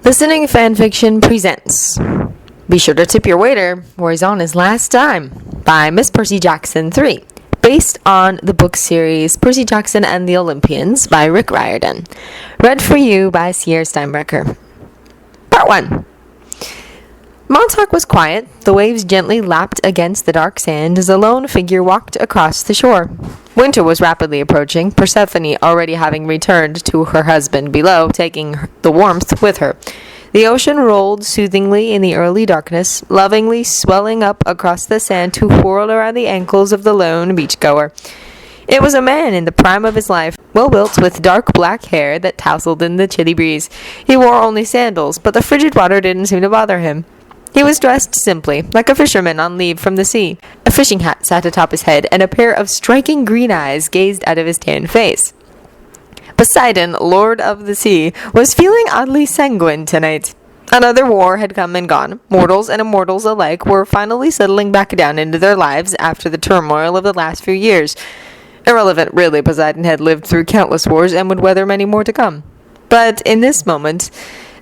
Listening Fanfiction presents Be Sure to Tip Your Waiter, or He's On His Last Dime, by Miss Percy Jackson 3, based on the book series Percy Jackson and the Olympians by Rick Riordan. Read for you by Sierra Steinbrecher. Part 1. Montauk was quiet. The waves gently lapped against the dark sand as a lone figure walked across the shore. Winter was rapidly approaching, Persephone already having returned to her husband below, taking the warmth with her. The ocean rolled soothingly in the early darkness, lovingly swelling up across the sand to whirl around the ankles of the lone beachgoer. It was a man in the prime of his life, well-built with dark black hair that tousled in the chilly breeze. He wore only sandals, but the frigid water didn't seem to bother him. He was dressed simply, like a fisherman on leave from the sea. A fishing hat sat atop his head, and a pair of striking green eyes gazed out of his tanned face. Poseidon, lord of the sea, was feeling oddly sanguine tonight. Another war had come and gone. Mortals and immortals alike were finally settling back down into their lives after the turmoil of the last few years. Irrelevant, really. Poseidon had lived through countless wars and would weather many more to come. But in this moment,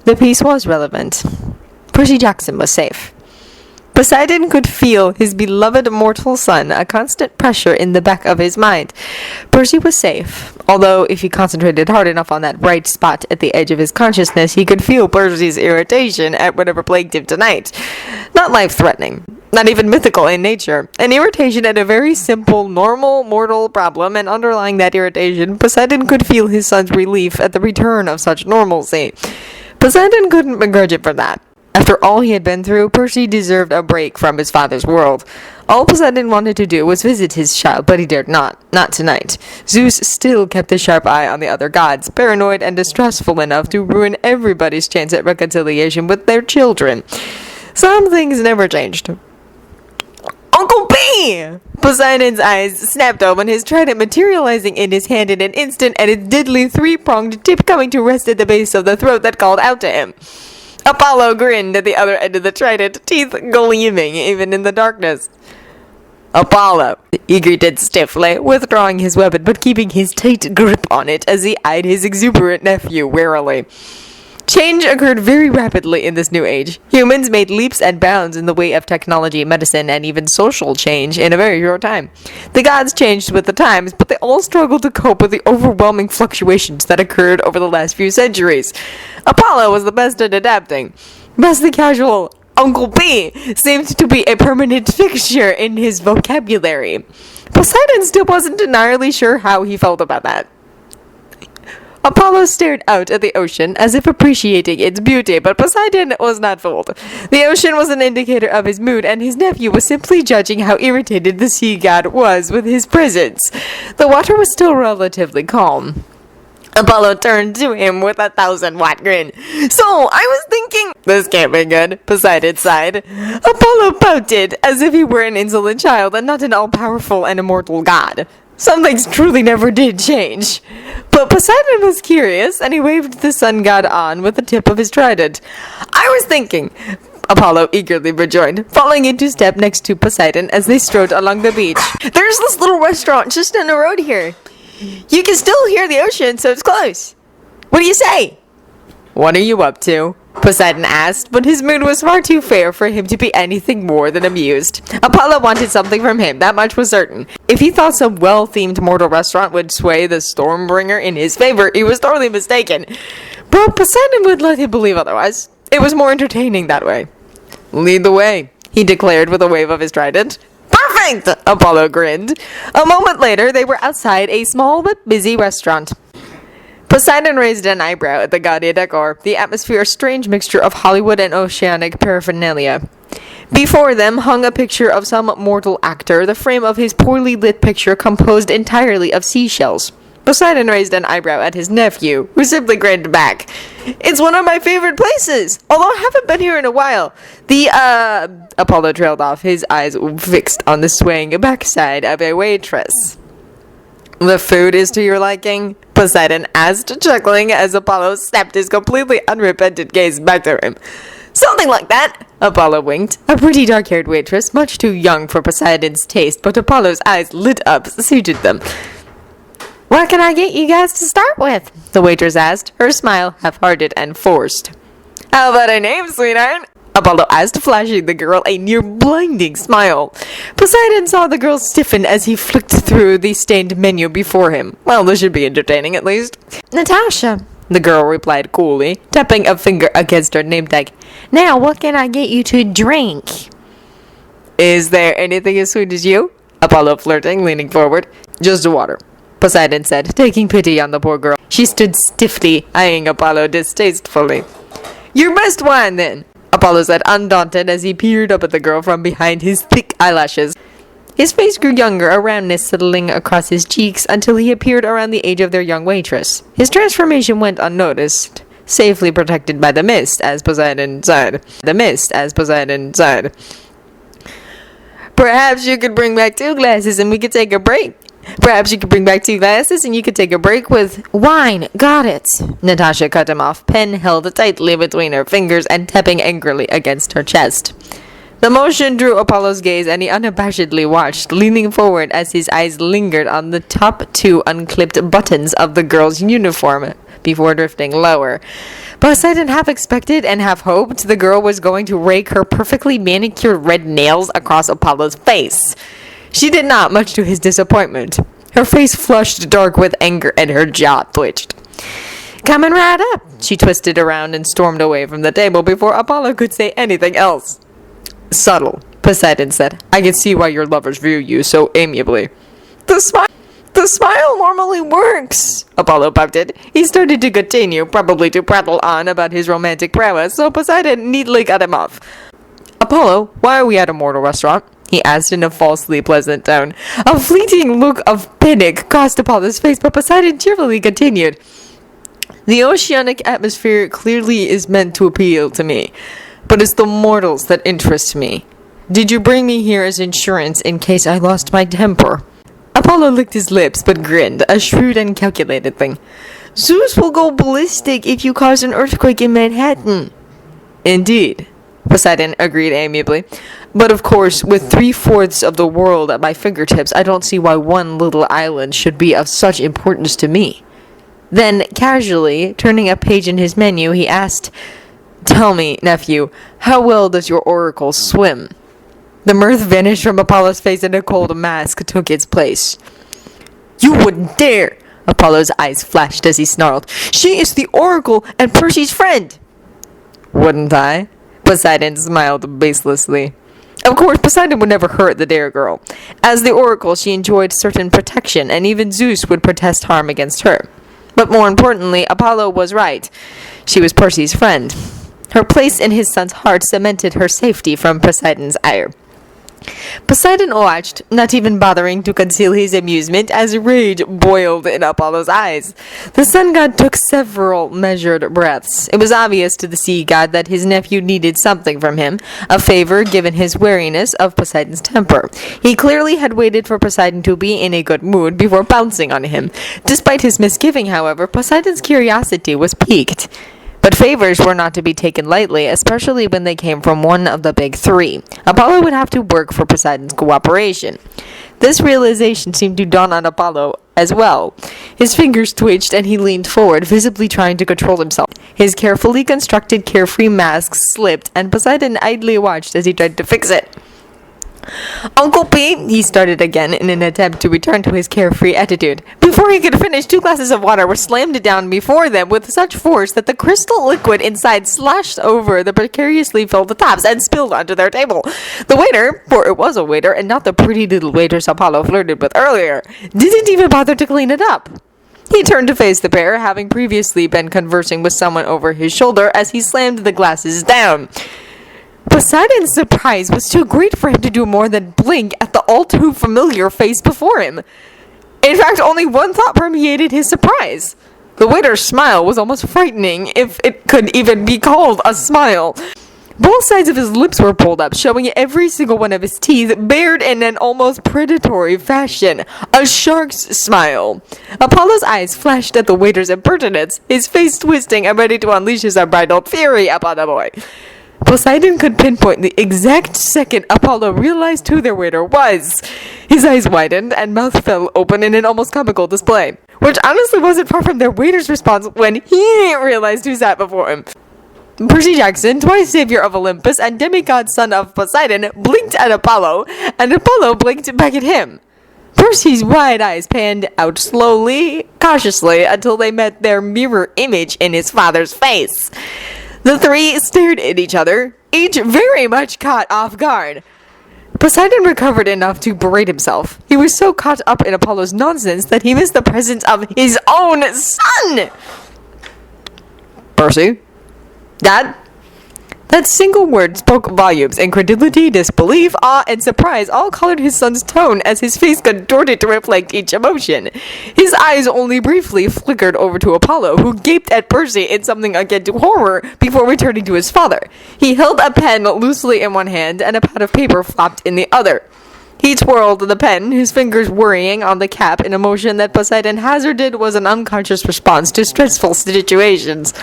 the peace was relevant. Percy Jackson was safe. Poseidon could feel his beloved mortal son, a constant pressure in the back of his mind. Percy was safe, although if he concentrated hard enough on that bright spot at the edge of his consciousness, he could feel Percy's irritation at whatever plagued him tonight. Not life-threatening, not even mythical in nature. An irritation at a very simple, normal, mortal problem, and underlying that irritation, Poseidon could feel his son's relief at the return of such normalcy. Poseidon couldn't begrudge him for that. After all he had been through, Percy deserved a break from his father's world. All Poseidon wanted to do was visit his child, but he dared not. Not tonight. Zeus still kept a sharp eye on the other gods, paranoid and distrustful enough to ruin everybody's chance at reconciliation with their children. Some things never changed. Uncle B! Poseidon's eyes snapped open, his trident materializing in his hand in an instant, and its deadly three-pronged tip coming to rest at the base of the throat that called out to him. Apollo grinned at the other end of the trident, teeth gleaming even in the darkness. Apollo, he greeted stiffly, withdrawing his weapon but keeping his tight grip on it as he eyed his exuberant nephew warily. Change occurred very rapidly in this new age. Humans made leaps and bounds in the way of technology, medicine, and even social change in a very short time. The gods changed with the times, but they all struggled to cope with the overwhelming fluctuations that occurred over the last few centuries. Apollo was the best at adapting. Thus the casual Uncle B seemed to be a permanent fixture in his vocabulary. Poseidon still wasn't entirely sure how he felt about that. Apollo stared out at the ocean as if appreciating its beauty, but Poseidon was not fooled. The ocean was an indicator of his mood, and his nephew was simply judging how irritated the sea god was with his presence. The water was still relatively calm. Apollo turned to him with a 1,000-watt grin. So, I was thinking, this can't be good, Poseidon sighed. Apollo pouted, as if he were an insolent child and not an all-powerful and immortal god. Some things truly never did change. But Poseidon was curious, and he waved the sun god on with the tip of his trident. I was thinking, Apollo eagerly rejoined, falling into step next to Poseidon as they strode along the beach. There's this little restaurant just down the road here. You can still hear the ocean, so it's close. What do you say? What are you up to? Poseidon asked, but his mood was far too fair for him to be anything more than amused. Apollo wanted something from him, that much was certain. If he thought some well-themed mortal restaurant would sway the Stormbringer in his favor, he was totally mistaken. But Poseidon would let him believe otherwise. It was more entertaining that way. Lead the way, he declared with a wave of his trident. Perfect! Apollo grinned. A moment later, they were outside a small but busy restaurant. Poseidon raised an eyebrow at the gaudy decor, the atmosphere a strange mixture of Hollywood and oceanic paraphernalia. Before them hung a picture of some mortal actor, the frame of his poorly lit picture composed entirely of seashells. Poseidon raised an eyebrow at his nephew, who simply grinned back. It's one of my favorite places, although I haven't been here in a while. Apollo trailed off, his eyes fixed on the swaying backside of a waitress. The food is to your liking? Poseidon asked, chuckling as Apollo snapped his completely unrepentant gaze back to him. Something like that, Apollo winked. A pretty dark-haired waitress, much too young for Poseidon's taste, but Apollo's eyes lit up, suited them. What can I get you guys to start with? The waitress asked, her smile half-hearted and forced. How about a name, sweetheart? Apollo asked, flashing the girl a near blinding smile. Poseidon saw the girl stiffen as he flicked through the stained menu before him. Well, this should be entertaining at least. Natasha, the girl replied coolly, tapping a finger against her name tag. Now, what can I get you to drink? Is there anything as sweet as you? Apollo flirting, leaning forward. Just water, Poseidon said, taking pity on the poor girl. She stood stiffly, eyeing Apollo distastefully. Your best wine, then, Apollo said, undaunted, as he peered up at the girl from behind his thick eyelashes. His face grew younger, a roundness settling across his cheeks until he appeared around the age of their young waitress. His transformation went unnoticed, safely protected by the mist, as Poseidon sighed. Perhaps you could bring back 2 glasses and we could take a break. Perhaps you could bring back 2 glasses and you could take a break with wine. Got it. Natasha cut him off, pen held tightly between her fingers and tapping angrily against her chest. The motion drew Apollo's gaze, and he unabashedly watched, leaning forward as his eyes lingered on the top 2 unclipped buttons of the girl's uniform before drifting lower. Poseidon half expected and half hoped the girl was going to rake her perfectly manicured red nails across Apollo's face. She did not, much to his disappointment. Her face flushed dark with anger and her jaw twitched. Coming right up! She twisted around and stormed away from the table before Apollo could say anything else. Subtle, Poseidon said. I can see why your lovers view you so amiably. The smile normally works, Apollo pouted. He started to continue, probably to prattle on about his romantic prowess, so Poseidon neatly cut him off. Apollo, why are we at a mortal restaurant? He asked in a falsely pleasant tone. A fleeting look of panic crossed Apollo's face, but Poseidon cheerfully continued. The oceanic atmosphere clearly is meant to appeal to me, but it's the mortals that interest me. Did you bring me here as insurance in case I lost my temper? Apollo licked his lips, but grinned, a shrewd and calculated thing. Zeus will go ballistic if you cause an earthquake in Manhattan. Indeed, Poseidon agreed amiably. But of course, with 3/4 of the world at my fingertips, I don't see why one little island should be of such importance to me. Then, casually, turning a page in his menu, he asked, Tell me, nephew, how well does your oracle swim? The mirth vanished from Apollo's face and a cold mask took its place. You wouldn't dare! Apollo's eyes flashed as he snarled. She is the oracle and Percy's friend! Wouldn't I? Poseidon smiled baselessly. Of course, Poseidon would never hurt the dare girl. As the oracle, she enjoyed certain protection, and even Zeus would protest harm against her. But more importantly, Apollo was right. She was Percy's friend. Her place in his son's heart cemented her safety from Poseidon's ire. Poseidon watched, not even bothering to conceal his amusement, as rage boiled in Apollo's eyes. The sun god took several measured breaths. It was obvious to the sea god that his nephew needed something from him, a favor given his wariness of Poseidon's temper. He clearly had waited for Poseidon to be in a good mood before pouncing on him. Despite his misgiving, however, Poseidon's curiosity was piqued. But favors were not to be taken lightly, especially when they came from one of the big 3. Apollo would have to work for Poseidon's cooperation. This realization seemed to dawn on Apollo as well. His fingers twitched and he leaned forward, visibly trying to control himself. His carefully constructed carefree mask slipped, and Poseidon idly watched as he tried to fix it. Uncle Pete, he started again in an attempt to return to his carefree attitude. Before he could finish, 2 glasses of water were slammed down before them with such force that the crystal liquid inside sloshed over the precariously filled tops and spilled onto their table. The waiter, for it was a waiter and not the pretty little waitress Apollo flirted with earlier, didn't even bother to clean it up. He turned to face the pair, having previously been conversing with someone over his shoulder as he slammed the glasses down. Poseidon's surprise was too great for him to do more than blink at the all-too familiar face before him. In fact, only one thought permeated his surprise. The waiter's smile was almost frightening, if it could even be called a smile. Both sides of his lips were pulled up, showing every single one of his teeth bared in an almost predatory fashion. A shark's smile. Apollo's eyes flashed at the waiter's impertinence, his face twisting and ready to unleash his unbridled fury upon the boy. Poseidon could pinpoint the exact second Apollo realized who their waiter was. His eyes widened and mouth fell open in an almost comical display, which honestly wasn't far from their waiter's response when he realized who sat before him. Percy Jackson, twice savior of Olympus and demigod son of Poseidon, blinked at Apollo, and Apollo blinked back at him. Percy's wide eyes panned out slowly, cautiously, until they met their mirror image in his father's face. The three stared at each other, each very much caught off guard. Poseidon recovered enough to berate himself. He was so caught up in Apollo's nonsense that he missed the presence of his own son! Percy? Dad? That single word spoke volumes. Incredulity, disbelief, awe, and surprise all colored his son's tone as his face contorted to reflect each emotion. His eyes only briefly flickered over to Apollo, who gaped at Percy in something akin to horror before returning to his father. He held a pen loosely in one hand and a pad of paper flopped in the other. He twirled the pen, his fingers worrying on the cap in a motion that Poseidon hazarded was an unconscious response to stressful situations.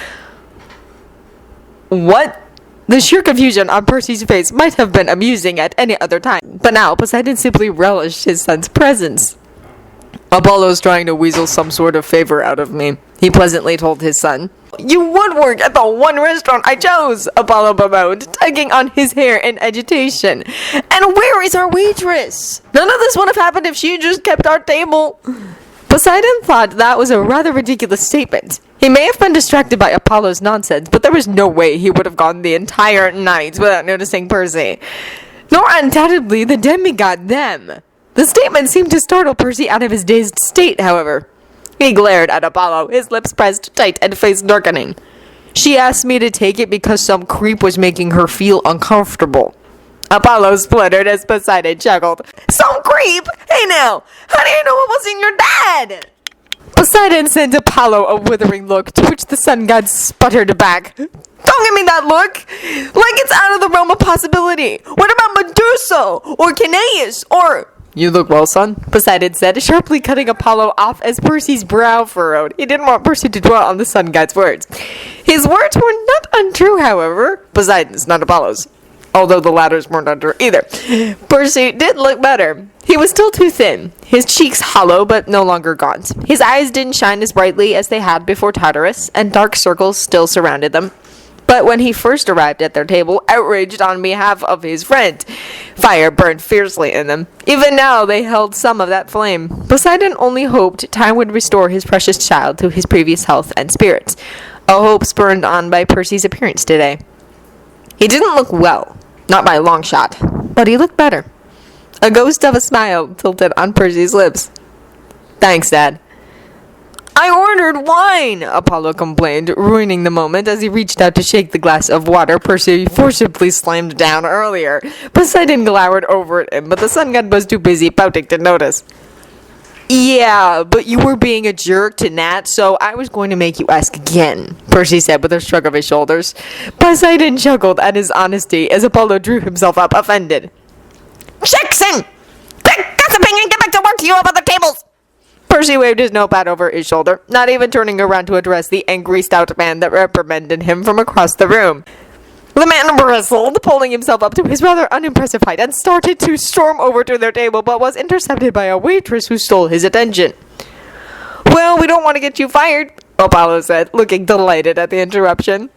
What? The sheer confusion on Percy's face might have been amusing at any other time, but now Poseidon simply relished his son's presence. Apollo's trying to weasel some sort of favor out of me, he pleasantly told his son. You would work at the one restaurant I chose, Apollo bemoaned, tugging on his hair in agitation. And where is our waitress? None of this would have happened if she just kept our table. Poseidon thought that was a rather ridiculous statement. He may have been distracted by Apollo's nonsense, but there was no way he would have gone the entire night without noticing Percy. Nor undoubtedly the demigod them. The statement seemed to startle Percy out of his dazed state, however. He glared at Apollo, his lips pressed tight and face darkening. She asked me to take it because some creep was making her feel uncomfortable. Apollo spluttered as Poseidon chuckled. Some creep? Hey now, how do you know it wasn't your dad? Poseidon sent Apollo a withering look, to which the sun god sputtered back. Don't give me that look! Like it's out of the realm of possibility! What about Medusa? Or Cineas? Or... You look well, son, Poseidon said, sharply cutting Apollo off as Percy's brow furrowed. He didn't want Percy to dwell on the sun god's words. His words were not untrue, however. Poseidon's, not Apollo's. Although the latter's weren't under either. Percy did look better. He was still too thin, his cheeks hollow but no longer gaunt. His eyes didn't shine as brightly as they had before Tartarus, and dark circles still surrounded them. But when he first arrived at their table, outraged on behalf of his friend, fire burned fiercely in them. Even now they held some of that flame. Poseidon only hoped time would restore his precious child to his previous health and spirits, a hope spurred on by Percy's appearance today. He didn't look well. Not by a long shot, but he looked better. A ghost of a smile tilted on Percy's lips. Thanks, Dad. I ordered wine, Apollo complained, ruining the moment as he reached out to shake the glass of water Percy forcibly slammed down earlier. Poseidon glowered over at him, but the sun god was too busy pouting to notice. Yeah, but you were being a jerk to Nat, so I was going to make you ask again, Percy said with a shrug of his shoulders. Poseidon chuckled at his honesty as Apollo drew himself up, offended. Jackson! Quick, gossiping and get back to work, you have other tables! Percy waved his notepad over his shoulder, not even turning around to address the angry stout man that reprimanded him from across the room. The man bristled, pulling himself up to his rather unimpressive height, and started to storm over to their table, but was intercepted by a waitress who stole his attention. Well, we don't want to get you fired, Apollo said, looking delighted at the interruption.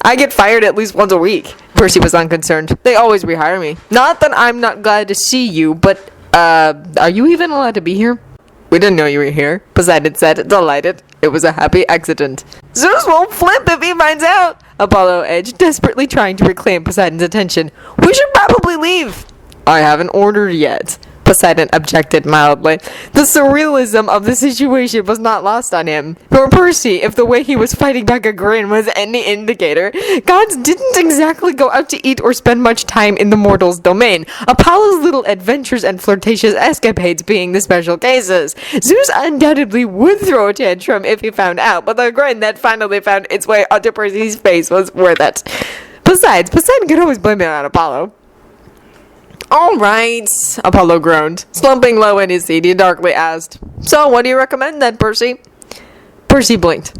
I get fired at least once a week. Percy was unconcerned. They always rehire me. Not that I'm not glad to see you, but, are you even allowed to be here? We didn't know you were here, Poseidon said, delighted. It was a happy accident. Zeus won't flip if he finds out, Apollo edged, desperately trying to reclaim Poseidon's attention. We should probably leave. I haven't ordered yet, Poseidon objected mildly. The surrealism of the situation was not lost on him. For Percy, if the way he was fighting back a grin was any indicator, gods didn't exactly go out to eat or spend much time in the mortal's domain, Apollo's little adventures and flirtatious escapades being the special cases. Zeus undoubtedly would throw a tantrum if he found out, but the grin that finally found its way onto Percy's face was worth it. Besides, Poseidon could always blame it on Apollo. All right, Apollo groaned. Slumping low in his seat, he darkly asked, So, what do you recommend then, Percy? Percy blinked.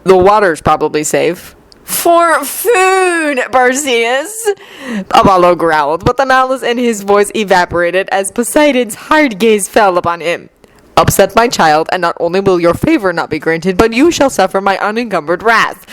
The water's probably safe. For food, Perseus! Apollo growled, but the malice in his voice evaporated as Poseidon's hard gaze fell upon him. Upset my child, and not only will your favor not be granted, but you shall suffer my unencumbered wrath.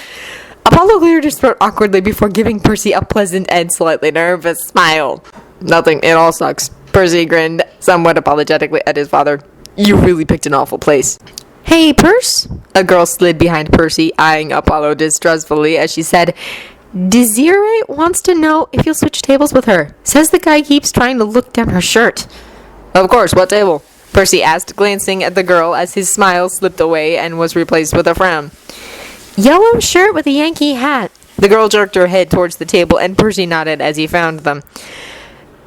Apollo cleared his throat awkwardly before giving Percy a pleasant and slightly nervous smile. Nothing, it all sucks. Percy grinned somewhat apologetically at his father. You really picked an awful place. Hey, Perce? A girl slid behind Percy, eyeing Apollo distrustfully as she said, Desiree wants to know if you'll switch tables with her. Says the guy keeps trying to look down her shirt. Of course, what table? Percy asked, glancing at the girl as his smile slipped away and was replaced with a frown. Yellow shirt with a Yankee hat. The girl jerked her head towards the table, and Percy nodded as he found them.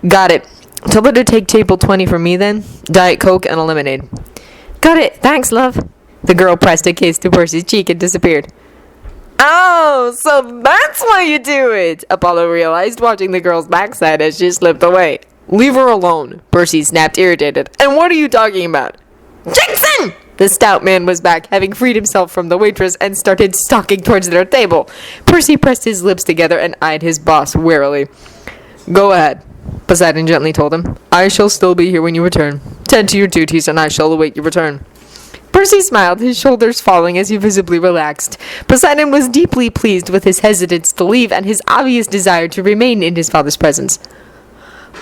Got it. Tell her to take table 20 for me then. Diet Coke and a lemonade. Got it. Thanks, love. The girl pressed a kiss to Percy's cheek and disappeared. Oh, so that's why you do it, Apollo realized, watching the girl's backside as she slipped away. Leave her alone, Percy snapped, irritated. And what are you talking about? Jackson! The stout man was back, having freed himself from the waitress, and started stalking towards their table. Percy pressed his lips together and eyed his boss warily. Go ahead, Poseidon gently told him. I shall still be here when you return. Tend to your duties, and I shall await your return. Percy smiled, his shoulders falling as he visibly relaxed. Poseidon was deeply pleased with his hesitance to leave and his obvious desire to remain in his father's presence.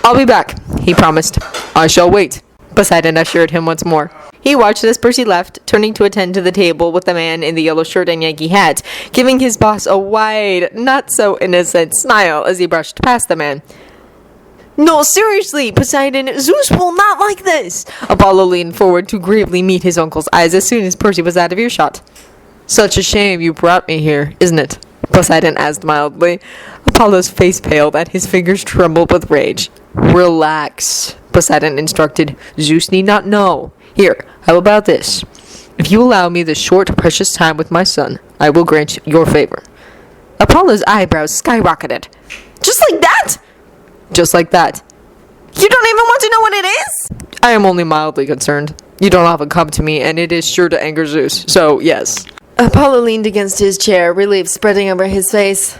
I'll be back, he promised. I shall wait, Poseidon assured him once more. He watched as Percy left, turning to attend to the table with the man in the yellow shirt and Yankee hat, giving his boss a wide, not-so-innocent smile as he brushed past the man. No, seriously, Poseidon, Zeus will not like this. Apollo leaned forward to gravely meet his uncle's eyes as soon as Percy was out of earshot. Such a shame you brought me here, isn't it? Poseidon asked mildly. Apollo's face paled and his fingers trembled with rage. Relax, Poseidon instructed. Zeus need not know. Here, how about this? If you allow me this short, precious time with my son, I will grant your favor. Apollo's eyebrows skyrocketed. Just like that? Just like that. You don't even want to know what it is? I am only mildly concerned. You don't often come to me, and it is sure to anger Zeus, so yes. Apollo leaned against his chair, relief spreading over his face.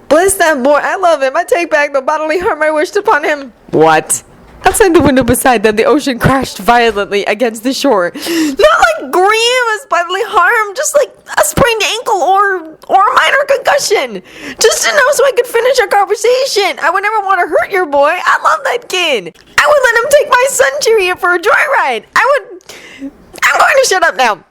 Bless that boy, I love him. I take back the bodily harm I wished upon him. What? Outside the window beside them, the ocean crashed violently against the shore. Not like grievous bodily harm, just like a sprained ankle or a minor concussion. Just to know so I could finish our conversation. I would never want to hurt your boy. I love that kid. I would let him take my son Cheerio for a joyride. I'm going to shut up now.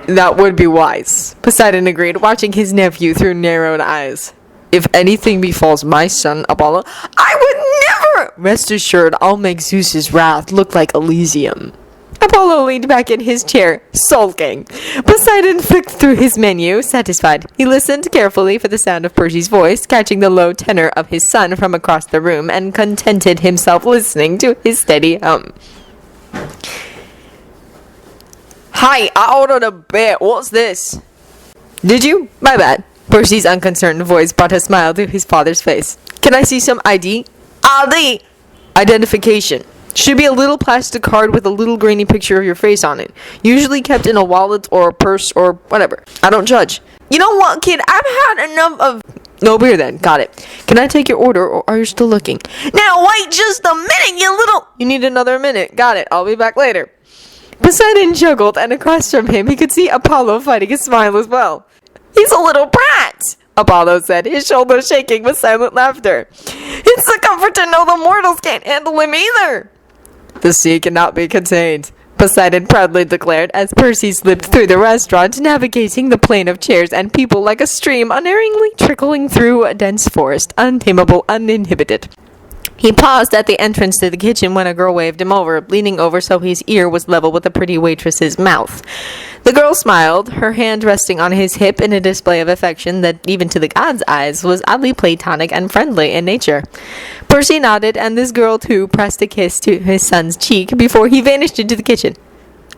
That would be wise, Poseidon agreed, watching his nephew through narrowed eyes. If anything befalls my son, Apollo, I would never! Rest assured, I'll make Zeus's wrath look like Elysium. Apollo leaned back in his chair, sulking. Poseidon flicked through his menu, satisfied. He listened carefully for the sound of Percy's voice, catching the low tenor of his son from across the room, and contented himself listening to his steady hum. Hi, I ordered a beer. What's this? Did you? My bad. Percy's unconcerned voice brought a smile to his father's face. Can I see some ID? ID! Identification. Should be a little plastic card with a little grainy picture of your face on it. Usually kept in a wallet or a purse or whatever. I don't judge. You know what, kid? I've had enough of... No beer then. Got it. Can I take your order or are you still looking? Now wait just a minute, you little... You need another minute. Got it. I'll be back later. Poseidon chuckled, and across from him he could see Apollo fighting a smile as well. He's a little brat, Apollo said, his shoulders shaking with silent laughter. It's a comfort to know the mortals can't handle him either. The sea cannot be contained, Poseidon proudly declared as Percy slipped through the restaurant, navigating the plain of chairs and people like a stream unerringly trickling through a dense forest, untamable, uninhibited. He paused at the entrance to the kitchen when a girl waved him over, leaning over so his ear was level with the pretty waitress's mouth. The girl smiled, her hand resting on his hip in a display of affection that, even to the god's eyes, was oddly platonic and friendly in nature. Percy nodded, and this girl, too, pressed a kiss to his son's cheek before he vanished into the kitchen.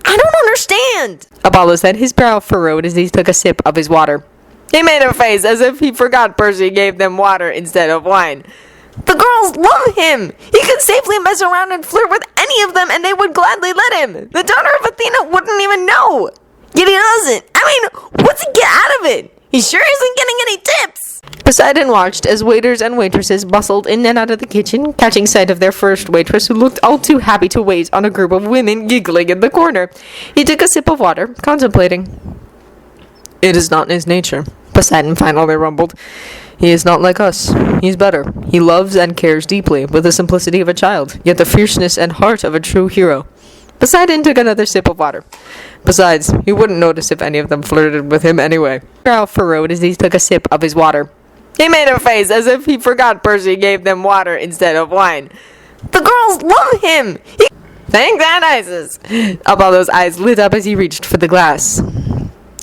I don't understand, Apollo said, his brow furrowed as he took a sip of his water. He made a face as if he forgot Percy gave them water instead of wine. The girls love him. He could safely mess around and flirt with any of them, and they would gladly let him. The daughter of Athena wouldn't even know. Yet he doesn't. I mean, what's he get out of it? He sure isn't getting any tips. Poseidon watched as waiters and waitresses bustled in and out of the kitchen, catching sight of their first waitress, who looked all too happy to wait on a group of women giggling in the corner. He took a sip of water, contemplating. It is not in his nature, Poseidon finally rumbled. He is not like us. He's better. He loves and cares deeply, with the simplicity of a child, yet the fierceness and heart of a true hero. Poseidon took another sip of water. Besides, he wouldn't notice if any of them flirted with him anyway. Brow furrowed as he took a sip of his water. He made a face as if he forgot Percy gave them water instead of wine. The girls love him! Thank that, Isis! Apollo's eyes lit up as he reached for the glass.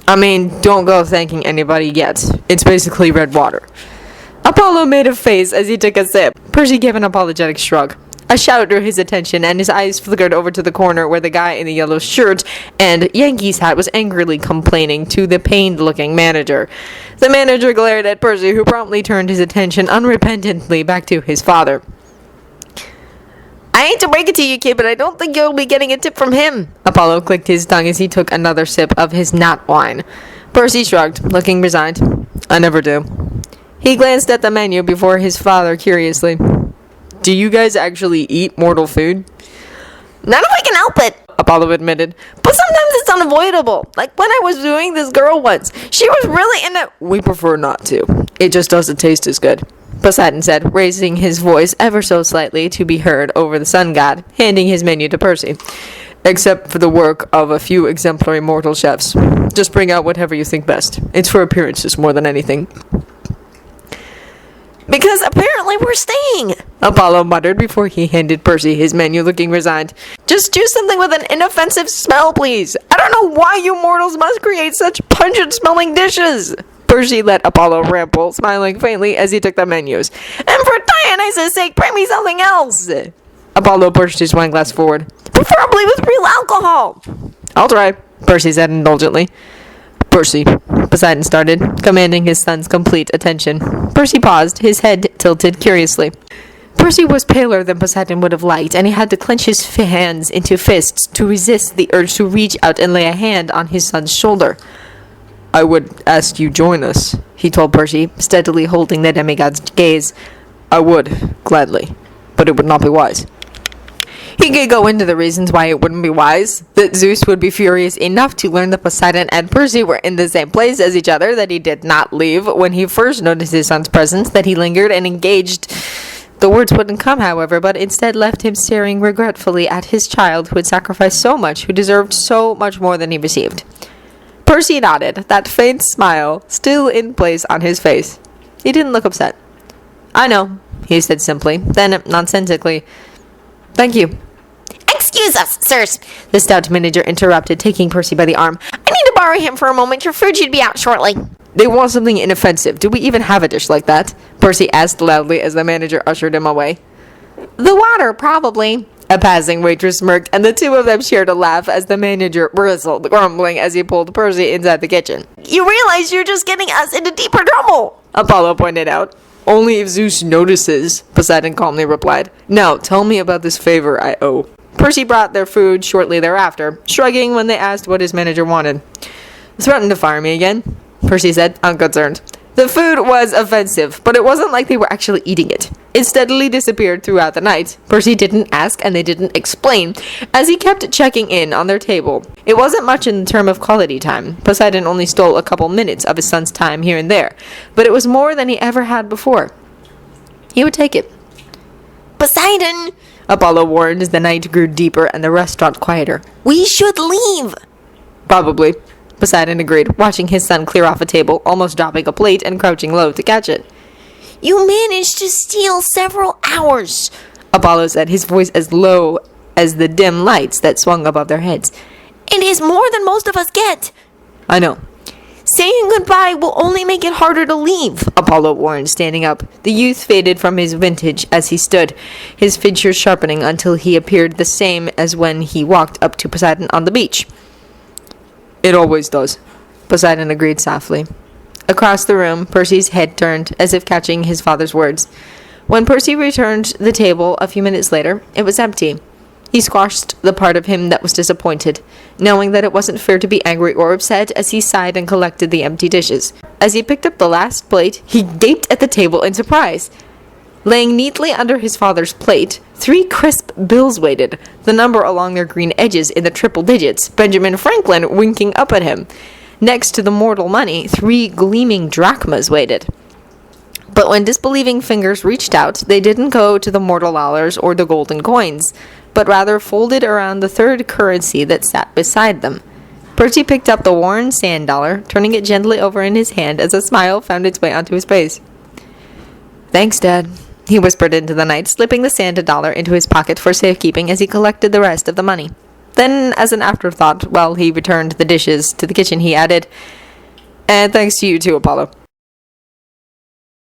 I mean, don't go thanking anybody yet. It's basically red water. Apollo made a face as he took a sip. Percy gave an apologetic shrug. A shout drew his attention, and his eyes flickered over to the corner where the guy in the yellow shirt and Yankees hat was angrily complaining to the pained-looking manager. The manager glared at Percy, who promptly turned his attention unrepentantly back to his father. I hate to break it to you, kid, but I don't think you'll be getting a tip from him. Apollo clicked his tongue as he took another sip of his nut wine. Percy shrugged, looking resigned. I never do. He glanced at the menu before his father curiously. Do you guys actually eat mortal food? Not if I can help it, Apollo admitted. But sometimes it's unavoidable. Like when I was doing this girl once. She was really into... We prefer not to. It just doesn't taste as good, Poseidon said, raising his voice ever so slightly to be heard over the sun god, handing his menu to Percy. Except for the work of a few exemplary mortal chefs. Just bring out whatever you think best. It's for appearances more than anything. Because apparently we're staying, Apollo muttered before he handed Percy his menu, looking resigned. Just choose something with an inoffensive smell, please. I don't know why you mortals must create such pungent-smelling dishes. Percy let Apollo ramble, smiling faintly as he took the menus. And for Dionysus' sake, bring me something else. Apollo pushed his wineglass forward. Preferably with real alcohol. I'll try, Percy said indulgently. Percy, Poseidon started, commanding his son's complete attention. Percy paused, his head tilted curiously. Percy was paler than Poseidon would have liked, and he had to clench his hands into fists to resist the urge to reach out and lay a hand on his son's shoulder. I would ask you join us, he told Percy, steadily holding the demigod's gaze. I would, gladly, but it would not be wise. He could go into the reasons why it wouldn't be wise, that Zeus would be furious enough to learn that Poseidon and Percy were in the same place as each other, that he did not leave when he first noticed his son's presence, that he lingered and engaged. The words wouldn't come, however, but instead left him staring regretfully at his child who had sacrificed so much, who deserved so much more than he received. Percy nodded, that faint smile still in place on his face. He didn't look upset. I know, he said simply, then nonsensically, thank you. Excuse us, sirs, the stout manager interrupted, taking Percy by the arm. I need to borrow him for a moment. Your food should be out shortly. They want something inoffensive. Do we even have a dish like that? Percy asked loudly as the manager ushered him away. The water, probably. A passing waitress smirked, and the two of them shared a laugh as the manager bristled, grumbling as he pulled Percy inside the kitchen. You realize you're just getting us into deeper trouble, Apollo pointed out. Only if Zeus notices, Poseidon calmly replied. Now, tell me about this favor I owe. Percy brought their food shortly thereafter, shrugging when they asked what his manager wanted. Threatened to fire me again, Percy said, unconcerned. The food was offensive, but it wasn't like they were actually eating it. It steadily disappeared throughout the night. Percy didn't ask and they didn't explain, as he kept checking in on their table. It wasn't much in the term of quality time. Poseidon only stole a couple minutes of his son's time here and there, but it was more than he ever had before. He would take it. Poseidon, Apollo warned as the night grew deeper and the restaurant quieter. We should leave. Probably, Poseidon agreed, watching his son clear off a table, almost dropping a plate and crouching low to catch it. You managed to steal several hours, Apollo said, his voice as low as the dim lights that swung above their heads. It is more than most of us get. I know. Saying goodbye will only make it harder to leave, Apollo warned, standing up. The youth faded from his vintage as he stood, his features sharpening until he appeared the same as when he walked up to Poseidon on the beach. It always does, Poseidon agreed softly. Across the room, Percy's head turned, as if catching his father's words. When Percy returned to the table a few minutes later, it was empty. He squashed the part of him that was disappointed, knowing that it wasn't fair to be angry or upset as he sighed and collected the empty dishes. As he picked up the last plate, he gaped at the table in surprise. Laying neatly under his father's plate, 3 crisp bills waited, the number along their green edges in the triple digits, Benjamin Franklin winking up at him. Next to the mortal money, 3 gleaming drachmas waited. But when disbelieving fingers reached out, they didn't go to the mortal dollars or the golden coins, but rather folded around the third currency that sat beside them. Percy picked up the worn sand dollar, turning it gently over in his hand as a smile found its way onto his face. "Thanks, Dad," he whispered into the night, slipping the sand dollar into his pocket for safekeeping as he collected the rest of the money. Then, as an afterthought, while he returned the dishes to the kitchen, he added, "And thanks to you too, Apollo."